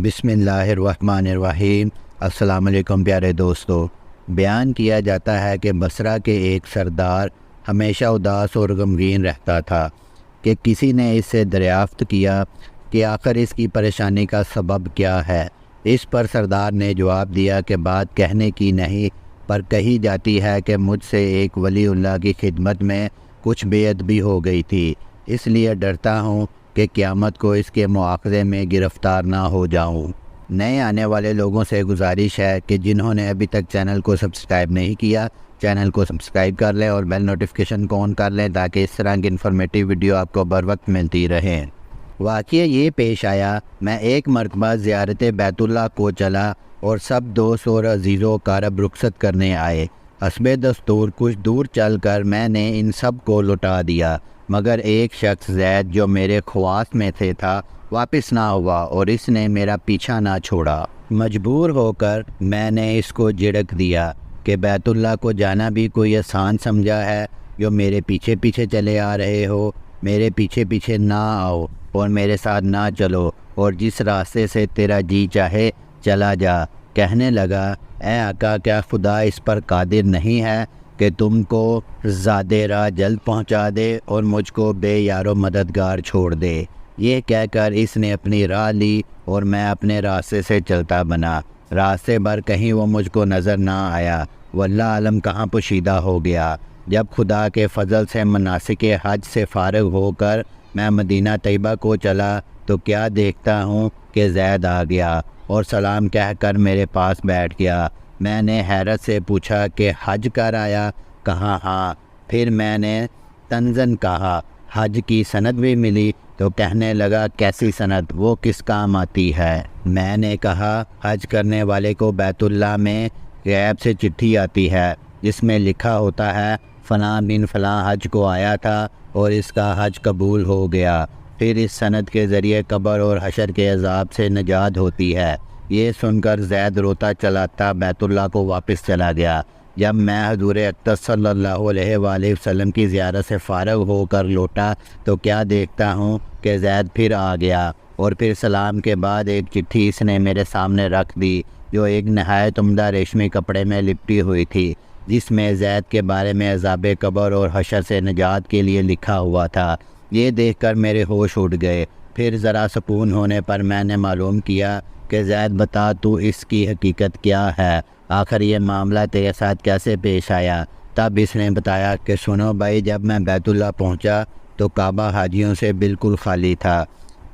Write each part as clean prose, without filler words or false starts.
بسم اللہ الرحمن الرحیم۔ السلام علیکم پیارے دوستو۔ بیان کیا جاتا ہے کہ بصرہ کے ایک سردار ہمیشہ اداس اور غمگین رہتا تھا کہ کسی نے اس سے دریافت کیا کہ آخر اس کی پریشانی کا سبب کیا ہے۔ اس پر سردار نے جواب دیا کہ بات کہنے کی نہیں پر کہی جاتی ہے کہ مجھ سے ایک ولی اللہ کی خدمت میں کچھ بے ادبی ہو گئی تھی، اس لیے ڈرتا ہوں کہ قیامت کو اس کے مواخذے میں گرفتار نہ ہو جاؤں۔ نئے آنے والے لوگوں سے گزارش ہے کہ جنہوں نے ابھی تک چینل کو سبسکرائب نہیں کیا، چینل کو سبسکرائب کر لیں اور بیل نوٹیفیکیشن کو آن کر لیں تاکہ اس طرح کی انفارمیٹیو ویڈیو آپ کو بر وقت ملتی رہیں۔ واقعہ یہ پیش آیا، میں ایک مرتبہ زیارت بیت اللہ کو چلا اور سب دوست اور عزیز و اقارب رخصت کرنے آئے۔ حسب دستور کچھ دور چل کر میں نے ان سب کو لوٹا دیا، مگر ایک شخص زید جو میرے خواص میں سے تھا واپس نہ ہوا اور اس نے میرا پیچھا نہ چھوڑا۔ مجبور ہو کر میں نے اس کو جھڑک دیا کہ بیت اللہ کو جانا بھی کوئی آسان سمجھا ہے جو میرے پیچھے پیچھے چلے آ رہے ہو۔ میرے پیچھے پیچھے نہ آؤ اور میرے ساتھ نہ چلو اور جس راستے سے تیرا جی چاہے چلا جا۔ کہنے لگا، اے آقا، کیا خدا اس پر قادر نہیں ہے کہ تم کو زادِ راہ جلد پہنچا دے اور مجھ کو بے یار و مددگار چھوڑ دے۔ یہ کہہ کر اس نے اپنی راہ لی اور میں اپنے راستے سے چلتا بنا۔ راستے بھر کہیں وہ مجھ کو نظر نہ آیا، واللہ عالم کہاں پوشیدہ ہو گیا۔ جب خدا کے فضل سے مناسک حج سے فارغ ہو کر میں مدینہ طیبہ کو چلا تو کیا دیکھتا ہوں کہ زید آ گیا اور سلام کہہ کر میرے پاس بیٹھ گیا۔ میں نے حیرت سے پوچھا کہ حج کر آیا؟ کہا ہاں۔ پھر میں نے تنزن کہا، حج کی سند بھی ملی؟ تو کہنے لگا، کیسی سند؟ وہ کس کام آتی ہے؟ میں نے کہا، حج کرنے والے کو بیت اللہ میں غیب سے چٹھی آتی ہے جس میں لکھا ہوتا ہے فلاں بن فلاں حج کو آیا تھا اور اس کا حج قبول ہو گیا۔ پھر اس سند کے ذریعے قبر اور حشر کے عذاب سے نجات ہوتی ہے۔ یہ سن کر زید روتا چلاتا بیت اللہ کو واپس چلا گیا۔ جب میں حضور اقدس صلی اللہ علیہ وآلہ وسلم کی زیارت سے فارغ ہو کر لوٹا تو کیا دیکھتا ہوں کہ زید پھر آ گیا اور پھر سلام کے بعد ایک چٹھی اس نے میرے سامنے رکھ دی جو ایک نہایت عمدہ ریشمی کپڑے میں لپٹی ہوئی تھی، جس میں زید کے بارے میں عذاب قبر اور حشر سے نجات کے لیے لکھا ہوا تھا۔ یہ دیکھ کر میرے ہوش اڑ گئے۔ پھر ذرا سکون ہونے پر میں نے معلوم کیا کہ زید، بتا تو اس کی حقیقت کیا ہے؟ آخر یہ معاملہ تیرے ساتھ کیسے پیش آیا؟ تب اس نے بتایا کہ سنو بھائی، جب میں بیت اللہ پہنچا تو کعبہ حاجیوں سے بالکل خالی تھا۔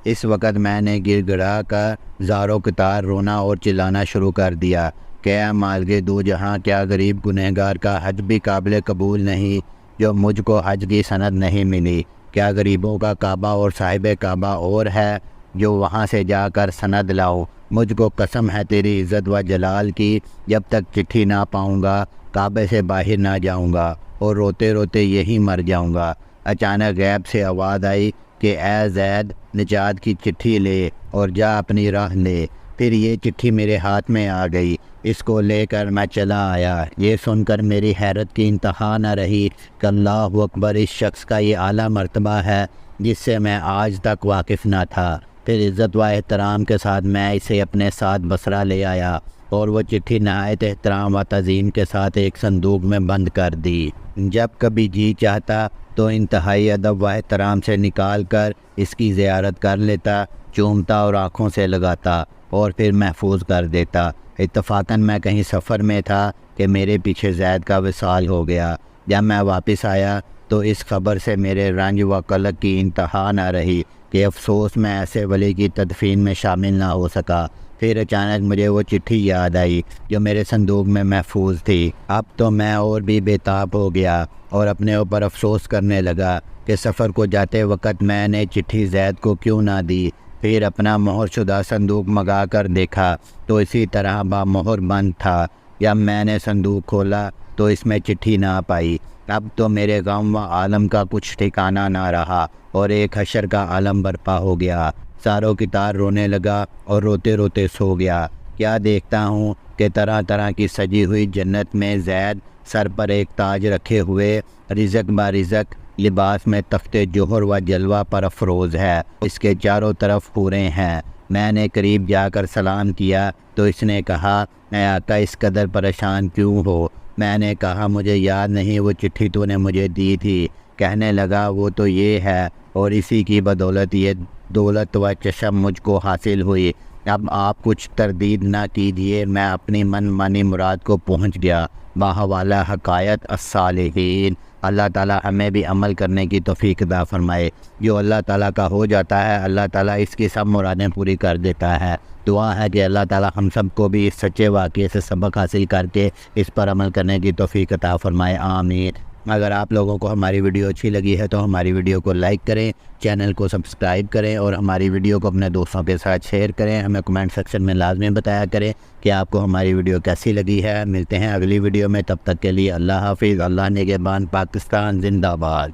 اس وقت میں نے گر گڑا کر زاروں قطار رونا اور چلانا شروع کر دیا کہ اے مالک دو جہاں، کیا غریب گنہگار کا حج بھی قابل قبول نہیں جو مجھ کو حج کی سند نہیں ملی؟ کیا غریبوں کا کعبہ اور صاحب کعبہ اور ہے جو وہاں سے جا کر سند لاؤ؟ مجھ کو قسم ہے تیری عزت و جلال کی، جب تک چٹھی نہ پاؤں گا کعبے سے باہر نہ جاؤں گا اور روتے روتے یہی مر جاؤں گا۔ اچانک غیب سے آواز آئی کہ اے زید، نجات کی چٹھی لے اور جا اپنی راہ لے۔ پھر یہ چٹھی میرے ہاتھ میں آ گئی، اس کو لے کر میں چلا آیا۔ یہ سن کر میری حیرت کی انتہا نہ رہی کہ اللہ اکبر، اس شخص کا یہ اعلیٰ مرتبہ ہے جس سے میں آج تک واقف نہ تھا۔ پھر عزت و احترام کے ساتھ میں اسے اپنے ساتھ بصرہ لے آیا اور وہ چٹھی نہایت احترام و تعظیم کے ساتھ ایک صندوق میں بند کر دی۔ جب کبھی جی چاہتا تو انتہائی ادب و احترام سے نکال کر اس کی زیارت کر لیتا، چومتا اور آنکھوں سے لگاتا اور پھر محفوظ کر دیتا۔ اتفاقاً میں کہیں سفر میں تھا کہ میرے پیچھے زید کا وصال ہو گیا۔ جب میں واپس آیا تو اس خبر سے میرے رنج و قلق کی انتہا نہ رہی کہ افسوس میں ایسے ولی کی تدفین میں شامل نہ ہو سکا۔ پھر اچانک مجھے وہ چٹھی یاد آئی جو میرے صندوق میں محفوظ تھی۔ اب تو میں اور بھی بے تاب ہو گیا اور اپنے اوپر افسوس کرنے لگا کہ سفر کو جاتے وقت میں نے چٹھی زید کو کیوں نہ دی۔ پھر اپنا مہر شدہ صندوق منگا کر دیکھا تو اسی طرح بامہر بند تھا۔ جب میں نے صندوق کھولا تو اس میں چٹھی نہ پائی۔ اب تو میرے غم و عالم کا کچھ ٹھکانہ نہ رہا اور ایک حشر کا عالم برپا ہو گیا۔ ساروں قطار رونے لگا اور روتے روتے سو گیا۔ کیا دیکھتا ہوں کہ طرح طرح کی سجی ہوئی جنت میں زید سر پر ایک تاج رکھے ہوئے رزق با رزق لباس میں تخت جوہر و جلوہ پر افروز ہے۔ اس کے چاروں طرف حوریں ہیں، میں نے قریب جا کر سلام کیا تو اس نے کہا اے آقا اس قدر پریشان کیوں ہو؟ میں نے کہا مجھے یاد نہیں وہ چٹھی تو نے مجھے دی تھی۔ کہنے لگا وہ تو یہ ہے اور اسی کی بدولت یہ دولت و چشم مجھ کو حاصل ہوئی۔ اب آپ کچھ تردید نہ کیجیے، میں اپنی من مانی مراد کو پہنچ گیا۔ باحوالہ حکایت الصالحین۔ اللہ تعالیٰ ہمیں بھی عمل کرنے کی توفیق عطا فرمائے۔ جو اللہ تعالیٰ کا ہو جاتا ہے اللہ تعالیٰ اس کی سب مرادیں پوری کر دیتا ہے۔ دعا ہے کہ اللہ تعالیٰ ہم سب کو بھی اس سچے واقعے سے سبق حاصل کر کے اس پر عمل کرنے کی توفیق عطا فرمائے، آمین۔ اگر آپ لوگوں کو ہماری ویڈیو اچھی لگی ہے تو ہماری ویڈیو کو لائک کریں، چینل کو سبسکرائب کریں اور ہماری ویڈیو کو اپنے دوستوں کے ساتھ شیئر کریں۔ ہمیں کمنٹ سیکشن میں لازمی بتایا کریں کہ آپ کو ہماری ویڈیو کیسی لگی ہے۔ ملتے ہیں اگلی ویڈیو میں، تب تک کے لیے اللہ حافظ۔ اللہ نگہبان، پاکستان زندہ باد۔